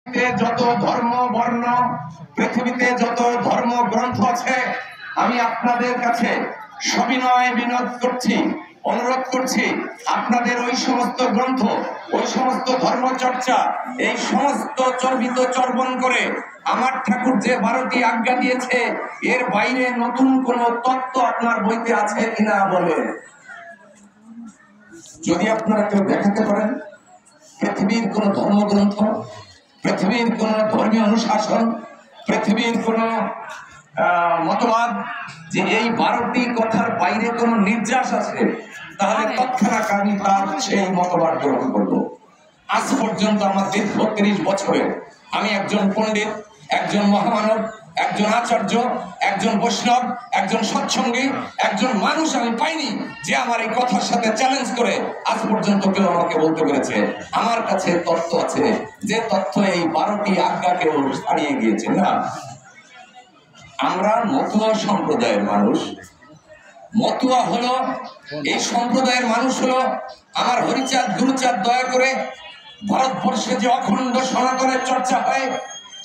যত ধর্ম বর্ণ পৃথিবীতে যত ধর্ম গ্রন্থ আছে, আমি আপনাদের কাছে সবিনয় বিনোদ করছি, অনুরোধ করছি, আপনাদের ওই সমস্ত গ্রন্থ, ওই সমস্ত ধর্মচর্চা, এই সমস্ত চর্বিত চর্বণ করে আমার ঠাকুর যে 12টি আজ্ঞা দিয়েছে, এর বাইরে নতুন কোন তত্ত্ব আপনার বইতে আছে কিনা বলেন। যদি আপনারা কেউ দেখাতে পারেন পৃথিবীর কোন ধর্মগ্রন্থ, পৃথিবীর কোন ধর্মীয় অনুশাসন, পৃথিবীর কোন মতবাদ যে এই 12টি কথার বাইরে কোন নির্যাস আছে, তাহলে তৎক্ষণাৎ আমি তার সেই মতবাদ গ্রহণ করব। আজ পর্যন্ত আমার দীর্ঘ 30 বছরে আমি একজন পণ্ডিত, একজন মহামানব, একজন আচার্য, একজন বৈষ্ণব, একজন সৎসঙ্গী, একজন মানুষ আমি পাইনি যে আমার এই কথার সাথে চ্যালেঞ্জ করে আজ পর্যন্ত কেউ আমাকে বলতে পেরেছে আমার কাছে তথ্য আছে যে তথ্য এই 12টি আজ্ঞাকেও ছাড়িয়ে গিয়েছে। না, আমরা মতুয়া সম্প্রদায়ের মানুষ। মতুয়া হলো এই সম্প্রদায়ের মানুষ হলো আমার হরিচাঁদ গুরুচাঁদ দয়া করে ভারতবর্ষে যে অখণ্ড সনাতনের চর্চা হয়,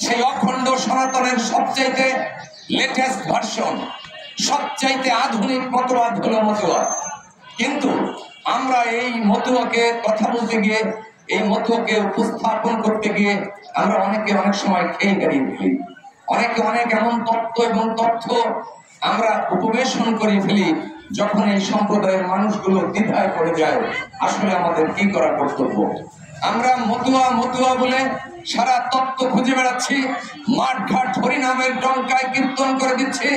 সেই অখণ্ড সনাতনের সবচাইতে লেটেস্ট ভার্সন, সবচাইতে আধুনিক মতবাদ হলো মতুয়া। কিন্তু আমরা এই মতুয়াকে কথা বলতে গিয়ে, এই মতুয়াকে উপস্থাপন করতে গিয়ে আমরা অনেকে অনেক সময় খেয়ে হারিয়ে ফেলি। অনেকে অনেক এমন তত্ত্ব এবং তথ্য আমরা উপবেশন করে ফেলি, যখন এই সম্প্রদায়ের মানুষগুলো দ্বিধায় পড়ে যায় আসলে আমাদের কি করা কর্তব্য। আমরা মতুয়া মতুয়া বলে সারা তত্ত্ব খুঁজে বেড়াচ্ছি, মাঠ ঘাট হরিনামের ডঙ্কায় কীর্তন করে দিচ্ছি,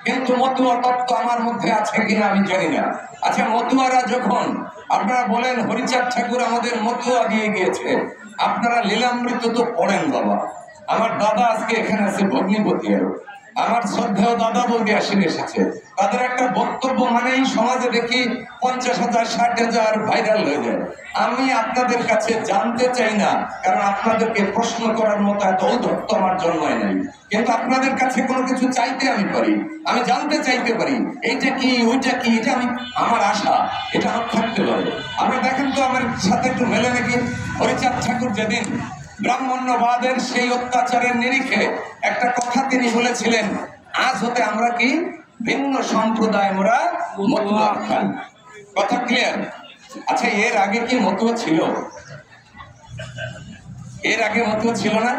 কিন্তু মতুয়া তত্ত্ব আমার মধ্যে আছে কিনা আমি জানি না। আচ্ছা, মতুয়ারা যখন আপনারা বলেন হরিচাঁদ ঠাকুর আমাদের মতুয়া দিয়ে গিয়েছে, আপনারা লীলামৃত তো পড়েন বাবা। আমার দাদা আজকে এখানে আছে ভগ্নিপতি, আমার শ্রদ্ধেয় দাদা বলতে আসেন এসেছে, তাদের একটা বক্তব্য মানেই সমাজে দেখি 50,000 60,000 ভাইরাল হয়ে যায়। আমি আপনাদের কাছে জানতে চাই না, কারণ আপনাদেরকে প্রশ্ন করার মতো এত ঔদ্ধত্য আমার জন্মায় নাই। কিন্তু আপনাদের কাছে কোনো কিছু চাইতে আমি পারি, আমি জানতে চাইতে পারি এইটা কি ওইটা কি, এটা আমি আমার আশা, এটা আমার থাকতে পারে। আপনারা দেখেন তো আমার সাথে একটু মেলে নাকি। হরিচাঁদ ঠাকুর যেদিন ব্রাহ্মণ্যবাদের সেই অত্যাচারের নিরিখে একটা কথা তিনি বলেছিলেন, আজ হতে আমরা কি ভিন্ন সম্প্রদায় মোরা মতুয়া খান। কথা ক্লিয়ার? আচ্ছা, এর আগে কি মতুয়া ছিল? এর আগে মতুয়া ছিল না?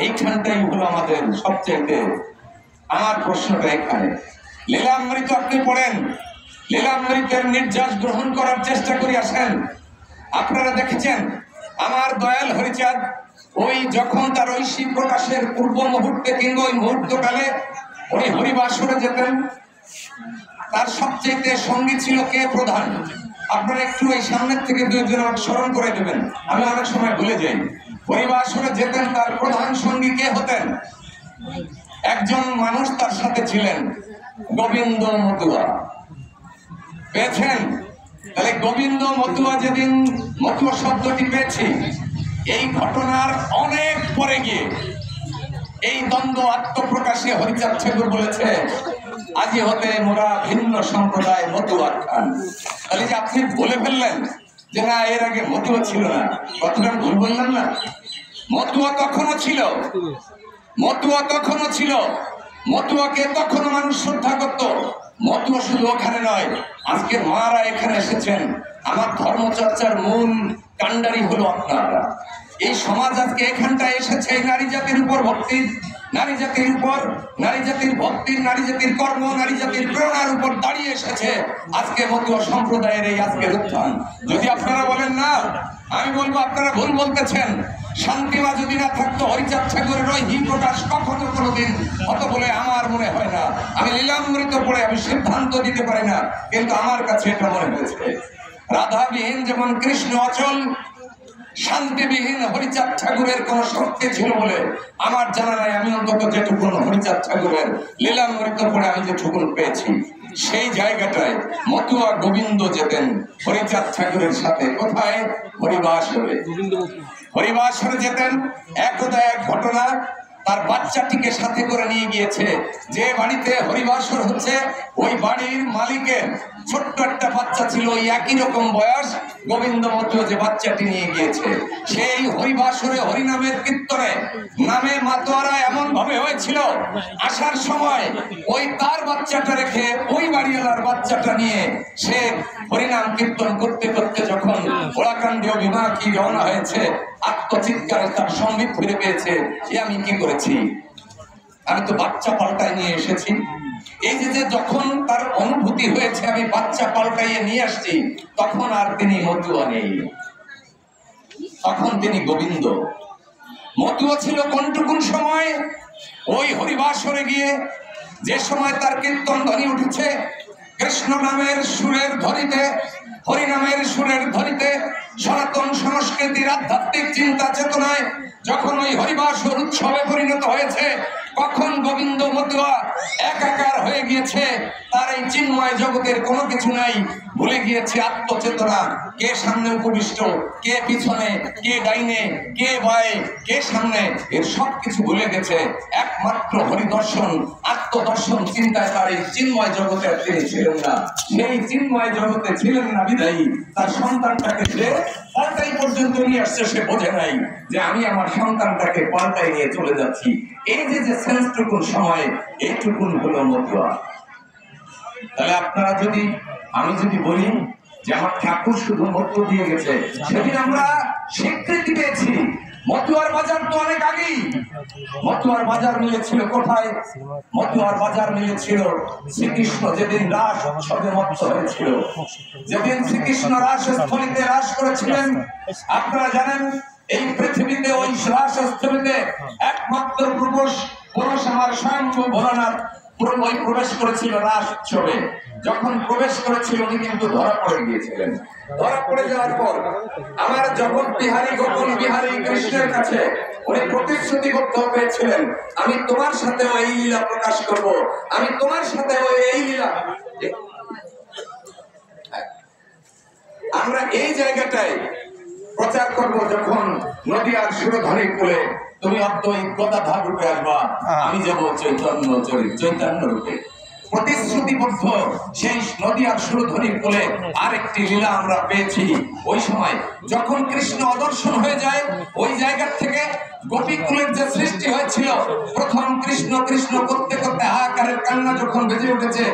এইখানটাই হলো আমাদের সবচেয়ে, আমার প্রশ্নটা এখানে। লীলামৃত আপনি পড়েন, লীলামৃতের নির্যাস গ্রহণ করার চেষ্টা করি আসেন। আপনারা দেখেছেন আমার দয়াল হরিচাঁদ ওই যখন তার ঐশী প্রকাশের পূর্ব মুহূর্তে কিংবা ওই মুহূর্তকালে উনি হরিবাসরে যেতেন, তার সবচেয়ে সঙ্গী ছিল কে প্রধান? আপনারা একটু এই সামনের থেকে 2 জন আমাকে স্মরণ করে দেবেন, আমি অনেক সময় ভুলে যাই। হরিবাসরে যেতেন, তার প্রধান সঙ্গী কে হতেন? একজন মানুষ তার সাথে ছিলেন, গোবিন্দ মতুয়া। পেয়েছেন? তাহলে গোবিন্দ মতুয়া, যেদিন মতুয়া শব্দটি পেয়েছি, এই ঘটনার অনেক পরে গিয়ে এই দ্বন্দ্ব আত্মপ্রকাশে হরিচাঁদ ঠাকুর বলেছে আজি হতে মোরা ভিন্ন সম্প্রদায় মতুয়া খান। তাহলে যে আপনি বলে ফেললেন যে না, এর আগে মতুয়া ছিল না, কথাটা ভুল বললেন না? মতুয়া তখনও ছিল, মতুয়া তখনও ছিল, মতুয়াকে তখনও মানুষ শ্রদ্ধা করত। মতুয়া শুধু ওখানে নয়, আজকে মারা এখানে এসেছেন, আমার ধর্মচর্চার মূল কাণ্ডারি হলো আপনারা। এই সমাজ আজকে এখানটায় এসেছে নারী জাতির উপর ভক্তি, নারী জাতির উপর, নারী জাতির ভক্তি, নারী জাতির কর্ম, নারী জাতির প্রেরণার উপর দাঁড়িয়ে এসেছে আজকে মতুয়া সম্প্রদায়ের এই আজকের উত্থান। যদি আপনারা বলেন না, আমি বলবো আপনারা ভুল বলতেছেন। শান্তিমা যদি না থাকতো, হরিচাঁদ ঠাকুরের ওই হি প্রকাশ কখনো কোনোদিন হতো বলে আমার মনে হয় না। আমি লীলামৃত পড়ে আমি সিদ্ধান্ত দিতে পারি না, কিন্তু আমার কাছে এটা মনে হয়েছে রাধাবিহীন যেমন কৃষ্ণ অচল, শান্তিবিহীন হরিচাঁদ ঠাকুরের কোন শক্তি ছিল বলে আমার জানা নাই। আমি অন্তত যেটুকুন হরিচাঁদ ঠাকুরের লীলামৃত পড়ে আমি যেটুকুন পেয়েছি, সেই জায়গাটায় মতুয়া গোবিন্দ যেতেন হরিচাঁদ ঠাকুরের সাথে। কোথায়? হরিবাসরে। হরিবাসরে যেতেন। একদা এক ঘটনা, তার বাচ্চাটিকে সাথে করে নিয়ে গিয়েছে। যে বাড়িতে হরিবাসর হচ্ছে ওই বাড়ির মালিকের ছোট্ট একটা বাচ্চা ছিল, ওই একই রকম বয়স গোবিন্দ মতুয়া যে বাচ্চাটি নিয়ে গিয়েছে, সেই হরিবাসরে হরিনামের কীর্তনে নামে মাতোয়ারা এমন ভাবে হয়েছিল, আসার সময় ওই তার বাচ্চাটা রেখে ওই বাড়িওয়ালার বাচ্চাটা নিয়ে সে হরিনাম কীর্তন করতে করতে যখন ওরাকান্ডীয় বিভাগী রওনা হয়েছে, আত্মচিৎকারে তার সম্বিত ফিরে পেয়েছে, যে আমি কি করেছি, আমি তো বাচ্চা পাল্টাই নিয়ে এসেছি। এই যে যখন তার অনুভূতি হয়েছে আমি বাচ্চা পাল্টাইয়ে নিয়ে আসছি, তখন আর তিনি মতুয়া নেই, তখন তিনি গোবিন্দ। মতুয়া ছিল কোনটুকুন সময়, ওই হরিবাসরে গিয়ে যে সময় তার কীর্তন ধ্বনি উঠেছে কৃষ্ণ নামের সুরের ধ্বনিতে, হরিনামের সুরের ধ্বনিতে, সনাতন সংস্কৃতির আধ্যাত্মিক চিন্তা চেতনায় যখন ওই হরিবাসর উৎসবে পরিণত হয়েছে, কখন গোবিন্দ মতুয়া একাকার হয়ে গিয়েছে, তার এই চিন্ময় জগতের কোনো কিছু নাই, ভুলে গিয়েছে আত্মচেতনা, কে সামনে উপবিষ্ট, কে পিছনে, কে ডাইনে, কে বায়ে, কে সামনে, এর সব কিছু ভুলে গেছে। একমাত্র হরিদর্শন, আত্মদর্শন চিন্তায় তার এই চিন্ময় জগতে তিনি ছিলেন না। সেই চিন্ময় জগতে ছিলেন না বিধায়ী তার সন্তানটাকে সে পাল্টাই পর্যন্ত নিয়ে আসছে, সে বোঝে নাই যে আমি আমার সন্তানটাকে পাল্টাই নিয়ে চলে যাচ্ছি। এই যে সেন্সটুকুন সময়, এইটুকুন হলো মতুয়া। তাহলে আপনারা যদি, আমি যদি বলি যে আমার ঠাকুর শুধু মতুয়া দিয়ে গেছে, সেদিন আমরা স্বীকৃতি পেয়েছি। মতুয়ার বাজার তো অনেক আগেই, মতুয়ার বাজার মিলেছিল কোথায়? মতুয়ার বাজার মিলেছিল শ্রীকৃষ্ণ যেদিন রাস উৎসবে মত্ত হয়েছিল, যেদিন শ্রীকৃষ্ণ রাসস্থলীতে রাস করেছিলেন। আপনারা জানেন এই পৃথিবীতে ওই রাসস্থলীতে একমাত্র পুরুষ আমার স্বয়ংভূ ভোলানাথ ওই প্রবেশ করেছিল রাস উৎসবে। যখন প্রবেশ করেছিল উনি কিন্তু ধরা পড়ে গিয়েছিলেন। ধরা পড়ে যাওয়ার পর আমার জগৎ বিহারী গোকুল বিহারী কৃষ্ণের কাছে উনি প্রতিশ্রুতিবদ্ধ হয়েছিলেন, আমি তোমার সাথে এই লীলা প্রকাশ করব, আমি তোমার সাথে এই লীলা। আমরা এই জায়গাটায় প্রচার করব, যখন নদীয়ার সুরধ্বনি কোলে তুমি অদ্বৈত গদাধর রূপে আসবা, আমি যাব চৈতন্য রূপে। প্রতিশ্রুতিবদ্ধ সেই নদীয়ার সুরধ্বনি কোলে আরেকটি লীলা আমরা পেয়েছি। ওই সময় যখন কৃষ্ণ অদর্শন হয়ে যায়, ওই জায়গা থেকে গোপীকুলের যে সৃষ্টি হয়েছিল, প্রথম কৃষ্ণ কৃষ্ণ করতে করতে হাহাকারের কান্না যখন বেজে উঠেছে,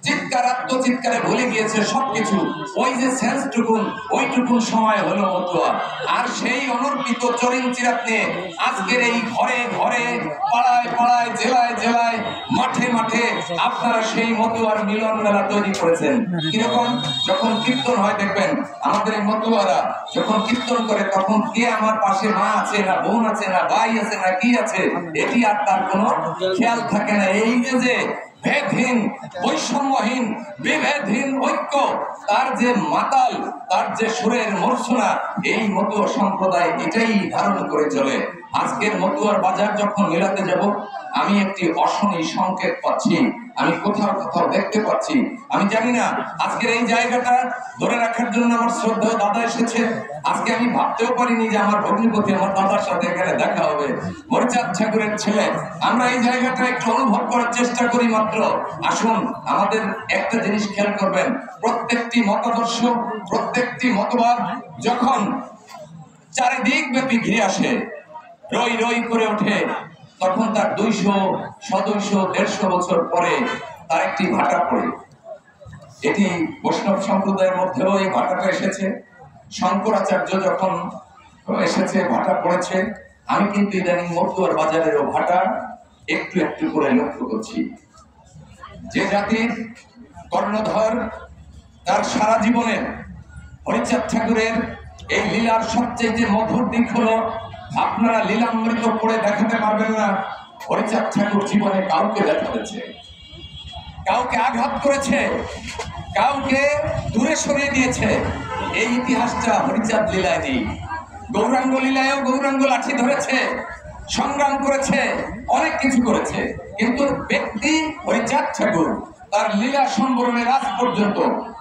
চিৎকার আত্মচিৎকারে ভুলে গিয়েছে সবকিছু, ওই যে সেন্সটুকুন, ওইটুকুন সময় হলো মতুয়া। আর সেই অনর্পিত চরিন চিরাত নিয়ে আজকের এই ঘরে ঘরে, পাড়ায় পাড়ায়, জেলায় জেলায়, মাঠে মাঠে আপনারা সেই মতুয়ার মিলন মেলা তৈরি করেছেন। কিরকম? যখন কীর্তন হয় দেখবেন আমাদের এই মতুয়ারা যখন কীর্তন করে, তখন কে আমার পাশে মা আছে না বোন আছে না ভাই আছে না কি আছে, এটি আর তার কোনো খেয়াল থাকে না। এই যে ভেদহীন, বৈষম্যহীন, বিভেদহীন ঐক্য, তার যে মাতাল, তার যে সুরের মূর্ছনা, এই মতুয়া সম্প্রদায় এটাই ধারণ করে চলে। আজকের মতুয়ার বাজার যখন মেলাতে যাব, আমি একটি অশনি সংকেত পাচ্ছি, আমি কোথাও কোথাও দেখতে পাচ্ছি। আমি জানি না আজকের এই জায়গাটা ধরে রাখার জন্য আমার শ্রদ্ধেয় দাদা এসেছে। আজকে আমি ভাবতেও পারিনি যে আমার ভগ্নিপতি আমার দাদার সাথে এখানে দেখা হবে, হরিচাঁদ ঠাকুরের ছেলে। আমরা এই জায়গাটা একটু অনুভব করার চেষ্টা করি মাত্র। আসুন, আমাদের একটা জিনিস খেয়াল করবেন, প্রত্যেকটি মতাদর্শ, প্রত্যেকটি মতবাদ যখন চারিদিক ব্যাপী ঘিরে আসে, রই রই করে ওঠে, তখন তার 200, 100, 150 বছর পরে তার একটি ভাটা পড়ে। এটি বৈষ্ণব সম্প্রদায়ের মধ্যেও এই ভাটাটা এসেছে। শঙ্করাচার্য যখন এসেছে, ভাটা পড়েছে। আমি কিন্তু ইদানিং মতুয়ার বাজারেরও ভাটা একটু একটু করে লক্ষ্য করছি। যে জাতির কর্ণধর, তার সারা জীবনের হরিচাঁদ ঠাকুরের এই লীলার সবচেয়ে মধুর দিক হলো, আপনারা লীলামৃত পড়ে দেখাতে পারবেন না হরিচাঁদ ঠাকুর জীবনে কাউকে দেখাতেছে, কাউকে আঘাত করেছে, কাউকে দূরে সরিয়ে দিয়েছে। এই ইতিহাসটা হরিচাঁদ লীলায় নেই। গৌরাঙ্গ লীলায়ও গৌরাঙ্গ লাঠি ধরেছে, সংগ্রাম করেছে, অনেক কিছু করেছে, কিন্তু ব্যক্তি হরিচাঁদ ঠাকুর তার লীলা সম্বরণের আজ পর্যন্ত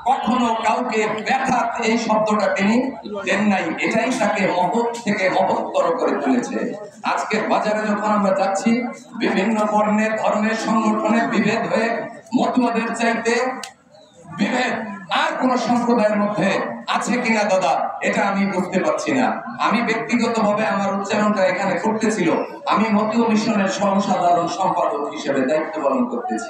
কখনো কাউকে ব্যথা, এই শব্দটা তিনি দেন নাই। এটাই তাকে মহৎ থেকে মহত্তর করে তুলেছে। আজকের বাজারে যখন আমরা যাচ্ছি, বিভিন্ন বর্ণের, ধর্মের, সংগঠনের বিভেদ হয়ে মতুয়াদের চাইতে বিভেদ আর কোন সম্প্রদায়ের মধ্যে আছে কিনা দাদা, এটা আমি বুঝতে পারছি না। আমি ব্যক্তিগতভাবে আমার উচ্চারণটা এখানে করতেছিল, আমি মতীয় মিশনের সর্বসাধারণ সম্পাদক হিসেবে দায়িত্ব পালন করতেছি।